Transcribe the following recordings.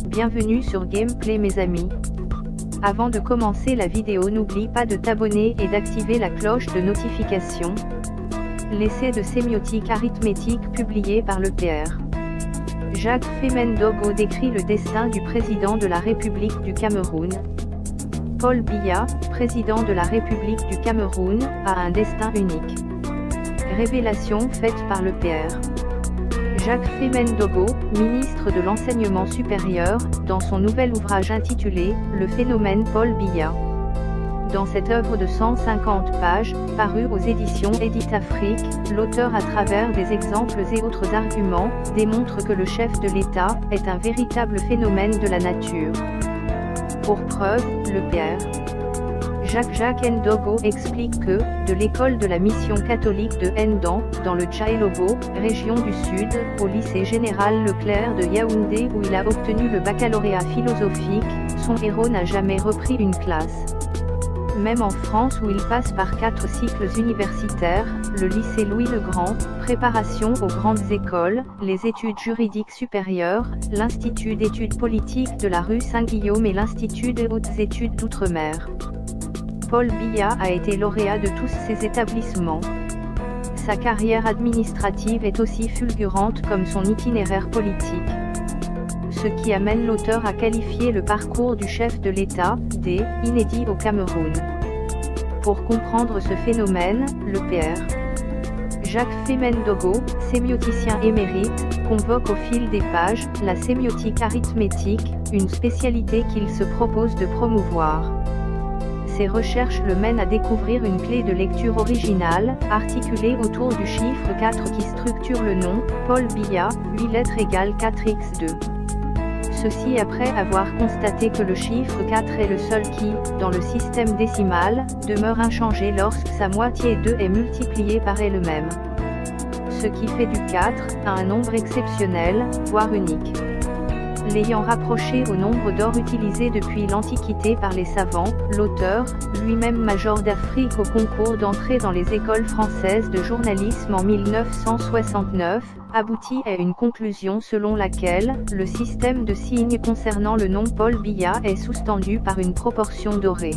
Bienvenue sur Gameplay mes amis. Avant de commencer la vidéo, n'oublie pas de t'abonner et d'activer la cloche de notification. L'essai de sémiotique arithmétique publié par le Pr. Jacques Fémen-Dogo décrit le destin du président de la République du Cameroun. Paul Biya, président de la République du Cameroun, a un destin unique. Révélation faite par le Pr. Jacques Fémen-Dogo, ministre de l'Enseignement supérieur, dans son nouvel ouvrage intitulé « Le phénomène Paul Biya ». Dans cette œuvre de 150 pages, parue aux éditions Édite-Afrique, l'auteur à travers des exemples et autres arguments, démontre que le chef de l'État est un véritable phénomène de la nature. Pour preuve, le Pr. Jacques Ndogo explique que, de l'école de la mission catholique de Ndan, dans le Tchaïlobo, région du Sud, au lycée général Leclerc de Yaoundé où il a obtenu le baccalauréat philosophique, son héros n'a jamais repris une classe. Même en France où il passe par 4 cycles universitaires, le lycée Louis-le-Grand, préparation aux grandes écoles, les études juridiques supérieures, l'Institut d'études politiques de la rue Saint-Guillaume et l'Institut des hautes études d'outre-mer. Paul Biya a été lauréat de tous ces établissements. Sa carrière administrative est aussi fulgurante comme son itinéraire politique. Ce qui amène l'auteur à qualifier le parcours du chef de l'État inédit au Cameroun. Pour comprendre ce phénomène, le Pr. Jacques Fémen-Dogo, sémioticien émérite, convoque au fil des pages la sémiotique arithmétique, une spécialité qu'il se propose de promouvoir. Ses recherches le mènent à découvrir une clé de lecture originale, articulée autour du chiffre 4 qui structure le nom, Paul Biya, 8 lettres égale 4x2. Ceci après avoir constaté que le chiffre 4 est le seul qui, dans le système décimal, demeure inchangé lorsque sa moitié 2 est multipliée par elle-même. Ce qui fait du 4 un nombre exceptionnel, voire unique. L'ayant rapproché au nombre d'or utilisé depuis l'Antiquité par les savants, l'auteur, lui-même major d'Afrique au concours d'entrée dans les écoles françaises de journalisme en 1969, aboutit à une conclusion selon laquelle, le système de signes concernant le nom Paul Biya est sous-tendu par une proportion dorée.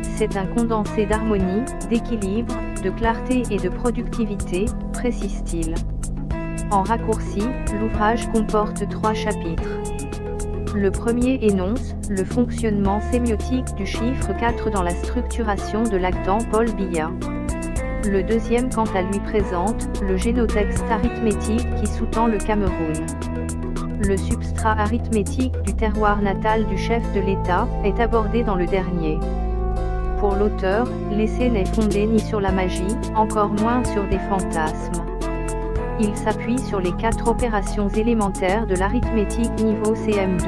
C'est un condensé d'harmonie, d'équilibre, de clarté et de productivité, précise-t-il. En raccourci, l'ouvrage comporte 3 chapitres. Le premier énonce le fonctionnement sémiotique du chiffre 4 dans la structuration de l'actant Paul Biya. Le deuxième quant à lui présente le génotexte arithmétique qui sous-tend le Cameroun. Le substrat arithmétique du terroir natal du chef de l'État est abordé dans le dernier. Pour l'auteur, l'essai n'est fondé ni sur la magie, encore moins sur des fantasmes. Il s'appuie sur les 4 opérations élémentaires de l'arithmétique niveau CM2.